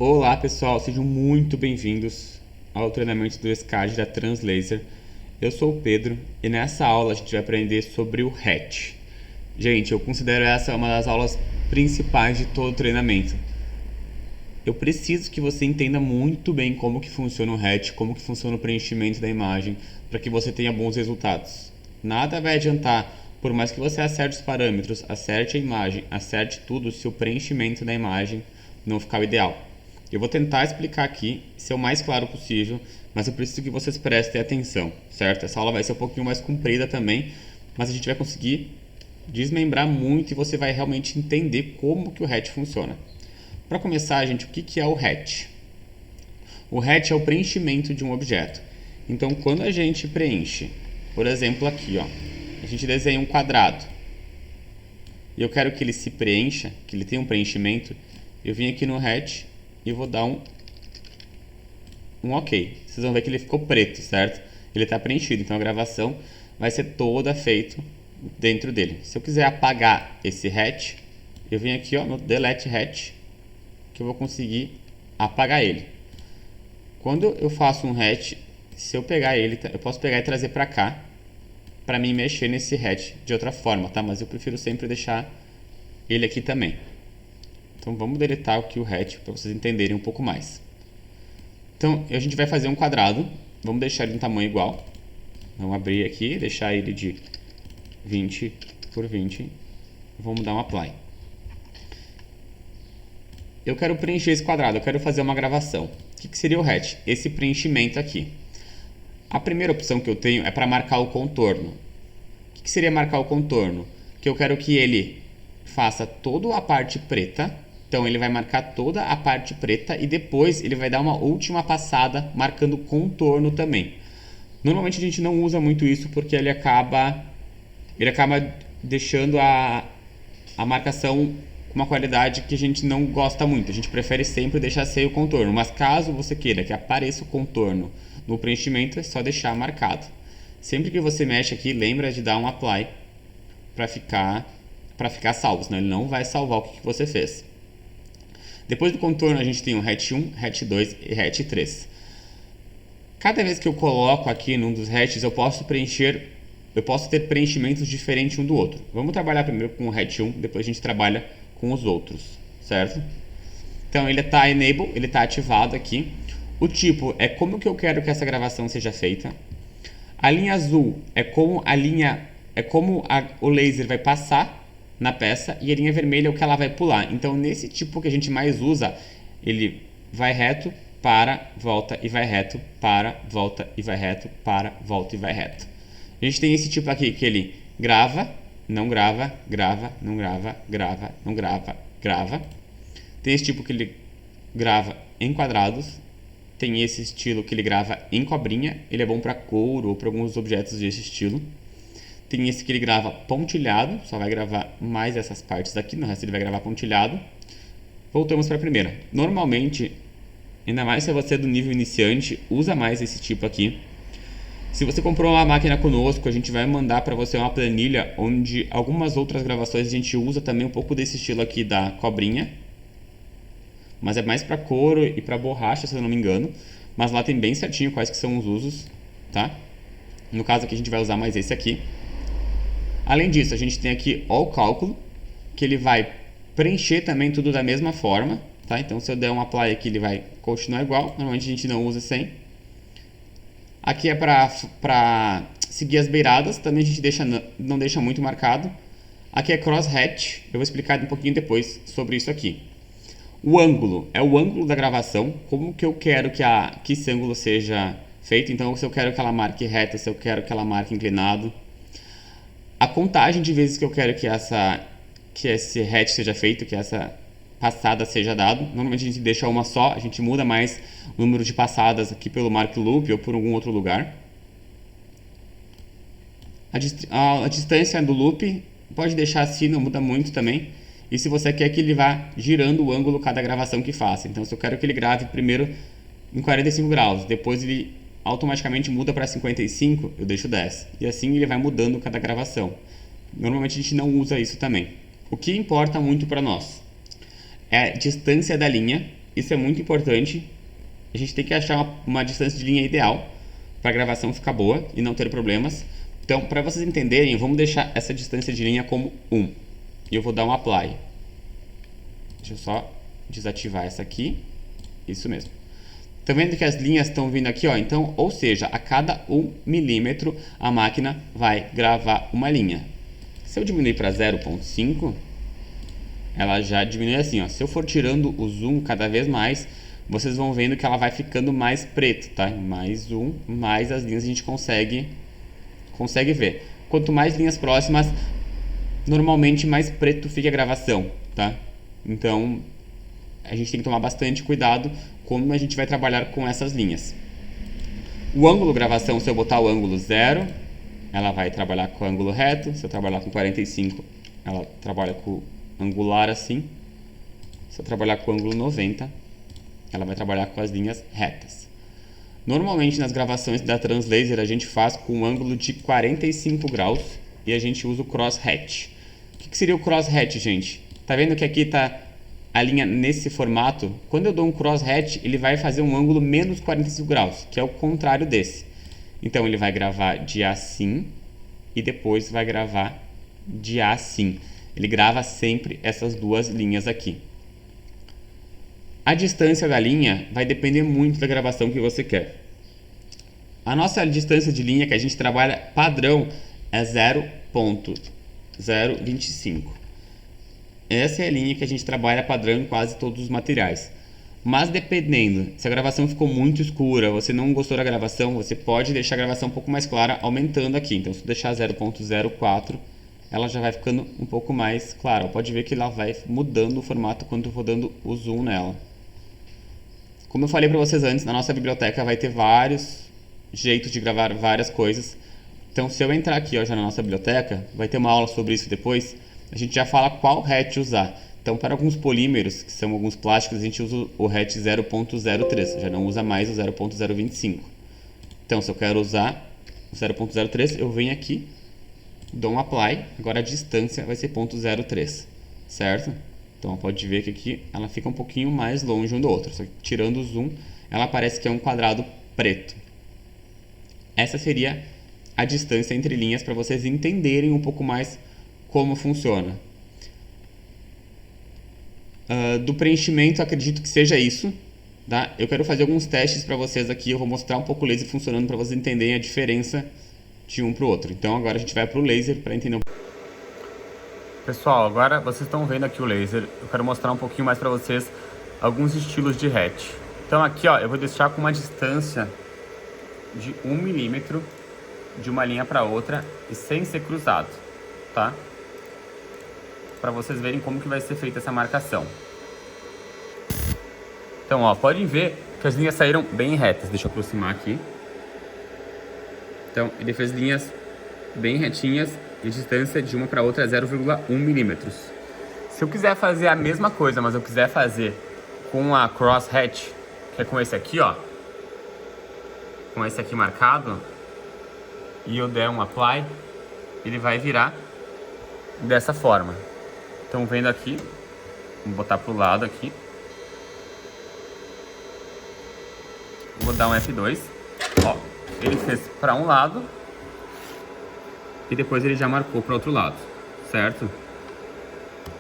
Olá pessoal, sejam muito bem-vindos ao treinamento do SCAD da Translaser. Eu sou o Pedro e nessa aula a gente vai aprender sobre o hatch. Gente, eu considero essa uma das aulas principais de todo o treinamento. Eu preciso que você entenda muito bem como que funciona o hatch, como que funciona o preenchimento da imagem, para que você tenha bons resultados. Nada vai adiantar, por mais que você acerte os parâmetros, acerte a imagem, acerte tudo, se o preenchimento da imagem não ficar o ideal. Eu vou tentar explicar aqui, ser o mais claro possível, mas eu preciso que vocês prestem atenção, certo? Essa aula vai ser um pouquinho mais comprida também, mas a gente vai conseguir desmembrar muito e você vai realmente entender como que o hatch funciona. Para começar, gente, o que é o hatch? O hatch é o preenchimento de um objeto. Então, quando a gente preenche, por exemplo, aqui, ó, a gente desenha um quadrado e eu quero que ele se preencha, que ele tenha um preenchimento, eu vim aqui no hatch e vou dar um OK. Vocês vão ver que ele ficou preto, certo? Ele está preenchido, então a gravação vai ser toda feita dentro dele. Se eu quiser apagar esse hatch, eu venho aqui, ó, no Delete Hatch, que eu vou conseguir apagar ele. Quando eu faço um hatch, se eu pegar ele, eu posso pegar e trazer para cá, para mim mexer nesse hatch de outra forma, tá? Mas eu prefiro sempre deixar ele aqui também. Então vamos deletar aqui o hatch para vocês entenderem um pouco mais. Então a gente vai fazer um quadrado, vamos deixar ele no tamanho igual. Vamos abrir aqui, deixar ele de 20 por 20. Vamos dar um apply. Eu quero preencher esse quadrado, eu quero fazer uma gravação. O que seria o hatch? Esse preenchimento aqui. A primeira opção que eu tenho é para marcar o contorno. O que seria marcar o contorno? Que eu quero que ele faça toda a parte preta. Então ele vai marcar toda a parte preta e depois ele vai dar uma última passada marcando contorno também. Normalmente a gente não usa muito isso porque ele acaba deixando a marcação com uma qualidade que a gente não gosta muito. A gente prefere sempre deixar sem o contorno, mas caso você queira que apareça o contorno no preenchimento, é só deixar marcado. Sempre que você mexe aqui, lembra de dar um apply para ficar salvo, senão ele não vai salvar o que você fez. Depois do contorno a gente tem o hatch 1, hatch 2 e hatch 3. Cada vez que eu coloco aqui num dos hatches, eu posso ter preenchimentos diferentes um do outro. Vamos trabalhar primeiro com o hatch 1, depois a gente trabalha com os outros, certo? Então ele está enable, ele está ativado aqui. O tipo é como que eu quero que essa gravação seja feita. A linha azul é como o laser vai passar na peça e a linha vermelha é o que ela vai pular. Então nesse tipo que a gente mais usa, ele vai reto, para, volta e vai reto, para, volta e vai reto, para, volta e vai reto. A gente tem esse tipo aqui que ele grava, não grava, grava, não grava, grava, não grava, grava. Tem esse tipo que ele grava em quadrados. Tem esse estilo que ele grava em cobrinha. Ele é bom para couro ou para alguns objetos desse estilo. Tem esse que ele grava pontilhado. Só vai gravar mais essas partes aqui. No resto ele vai gravar pontilhado. Voltamos para a primeira. Normalmente, ainda mais se você é do nível iniciante, usa mais esse tipo aqui. Se você comprou uma máquina conosco, a gente vai mandar para você uma planilha onde algumas outras gravações a gente usa também um pouco desse estilo aqui da cobrinha. Mas é mais para couro e para borracha, se eu não me engano. Mas lá tem bem certinho quais que são os usos, tá? No caso aqui a gente vai usar mais esse aqui. Além disso, a gente tem aqui o cálculo, que ele vai preencher também tudo da mesma forma, tá? Então se eu der um apply aqui, ele vai continuar igual. Normalmente a gente não usa sem. Aqui é para seguir as beiradas, também a gente não deixa muito marcado. Aqui é crosshatch, eu vou explicar um pouquinho depois sobre isso aqui. O ângulo é o ângulo da gravação, como que eu quero que esse ângulo seja feito. Então se eu quero que ela marque reta, se eu quero que ela marque inclinado. A contagem de vezes que eu quero que esse hatch seja feito, que essa passada seja dado. Normalmente a gente deixa uma só, a gente muda mais o número de passadas aqui pelo mark loop ou por algum outro lugar. A distância do loop pode deixar assim, não muda muito também. E se você quer que ele vá girando o ângulo cada gravação que faça. Então se eu quero que ele grave primeiro em 45 graus, depois ele automaticamente muda para 55, eu deixo 10. E assim ele vai mudando cada gravação. Normalmente a gente não usa isso também. O que importa muito para nós é a distância da linha Isso é muito importante. A gente tem que achar uma distância de linha ideal para a gravação ficar boa e não ter problemas. Então, para vocês entenderem, vamos deixar essa distância de linha como 1. E eu vou dar um apply. Deixa eu só desativar essa aqui. Isso mesmo. Tá vendo que as linhas estão vindo aqui, ó? Então, ou seja, a cada 1 milímetro a máquina vai gravar uma linha. Se eu diminuir para 0,5, ela já diminui assim, ó. Se eu for tirando o zoom cada vez mais, vocês vão vendo que ela vai ficando mais preto, tá? Mais zoom, mais as linhas a gente consegue ver. Quanto mais linhas próximas, normalmente mais preto fica a gravação, tá? Então, a gente tem que tomar bastante cuidado como a gente vai trabalhar com essas linhas. O ângulo gravação, se eu botar o ângulo 0, ela vai trabalhar com o ângulo reto. Se eu trabalhar com 45, ela trabalha com o angular assim. Se eu trabalhar com o ângulo 90, ela vai trabalhar com as linhas retas. Normalmente nas gravações da Translaser a gente faz com um ângulo de 45 graus e a gente usa o cross hatch. O que seria o cross hatch, gente? Tá vendo que aqui tá a linha nesse formato? Quando eu dou um cross hatch, ele vai fazer um ângulo menos 45 graus, que é o contrário desse. Então ele vai gravar de assim e depois vai gravar de assim. Ele grava sempre essas duas linhas aqui. A distância da linha vai depender muito da gravação que você quer. A nossa distância de linha que a gente trabalha padrão é 0,025. Essa é a linha que a gente trabalha padrão em quase todos os materiais. Mas dependendo, se a gravação ficou muito escura, você não gostou da gravação, você pode deixar a gravação um pouco mais clara aumentando aqui. Então se eu deixar 0,04, ela já vai ficando um pouco mais clara. Pode ver que ela vai mudando o formato quando eu vou dando o zoom nela. Como eu falei para vocês antes, na nossa biblioteca vai ter vários jeitos de gravar várias coisas. Então se eu entrar aqui ó, já na nossa biblioteca, vai ter uma aula sobre isso depois, a gente já fala qual hatch usar. Então para alguns polímeros, que são alguns plásticos, a gente usa o hatch 0.03, já não usa mais o 0.025. Então se eu quero usar o 0.03, eu venho aqui, dou um apply, agora a distância vai ser 0.03, certo? Então pode ver que aqui ela fica um pouquinho mais longe um do outro, só que tirando o zoom, ela parece que é um quadrado preto. Essa seria a distância entre linhas para vocês entenderem um pouco mais como funciona. Do preenchimento, acredito que seja isso. Tá? Eu quero fazer alguns testes para vocês aqui, eu vou mostrar um pouco o laser funcionando para vocês entenderem a diferença de um para o outro. Então agora a gente vai para o laser para entender um pouco. Pessoal, agora vocês estão vendo aqui o laser, eu quero mostrar um pouquinho mais para vocês alguns estilos de hatch. Então aqui ó, eu vou deixar com uma distância de 1 milímetro de uma linha para outra e sem ser cruzado, tá? Para vocês verem como que vai ser feita essa marcação. Então ó, podem ver que as linhas saíram bem retas, deixa eu aproximar aqui. Então ele fez linhas bem retinhas e a distância de uma para outra é 0,1 milímetros. Se eu quiser fazer a mesma coisa, mas eu quiser fazer com a cross hatch, que é com esse aqui, ó, com esse aqui marcado, e eu der um apply, ele vai virar dessa forma. Então vendo aqui, vou botar pro lado aqui, vou dar um F2, ó, ele fez para um lado e depois ele já marcou para o outro lado, certo?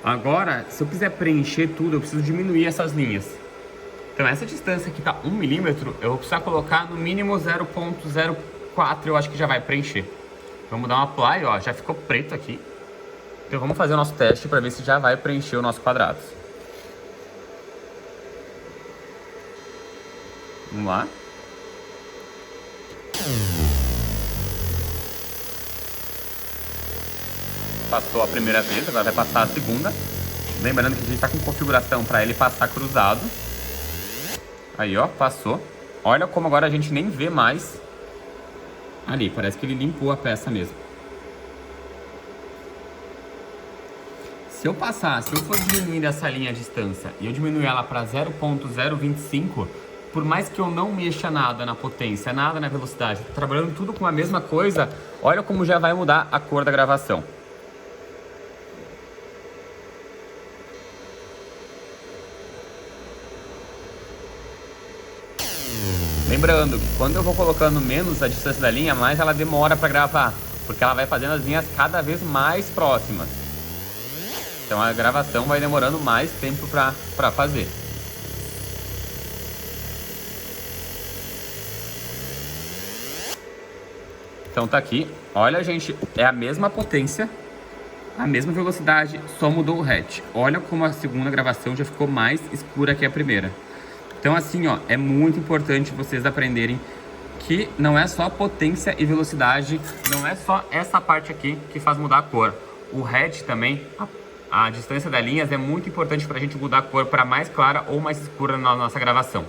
Agora, se eu quiser preencher tudo, eu preciso diminuir essas linhas. Então essa distância aqui tá 1 milímetro, eu vou precisar colocar no mínimo 0,04, eu acho que já vai preencher. Vamos dar um apply, ó, já ficou preto aqui. Então vamos fazer o nosso teste para ver se já vai preencher o nosso quadrado. Vamos lá. Passou a primeira vez, agora vai passar a segunda. Lembrando que a gente está com configuração para ele passar cruzado. Aí ó, passou. Olha como agora a gente nem vê mais ali, parece que ele limpou a peça mesmo. Se eu for diminuir essa linha de distância e eu diminuir ela para 0.025, por mais que eu não mexa nada na potência, nada na velocidade, trabalhando tudo com a mesma coisa, olha como já vai mudar a cor da gravação. Lembrando que quando eu vou colocando menos a distância da linha, mais ela demora para gravar, porque ela vai fazendo as linhas cada vez mais próximas. Então a gravação vai demorando mais tempo para fazer. Então tá aqui, olha gente, é a mesma potência, a mesma velocidade, só mudou o hatch. Olha como a segunda gravação já ficou mais escura que a primeira. Então assim, ó, é muito importante vocês aprenderem que não é só potência e velocidade, não é só essa parte aqui que faz mudar a cor. O hatch também, a distância das linhas é muito importante para a gente mudar a cor para mais clara ou mais escura na nossa gravação.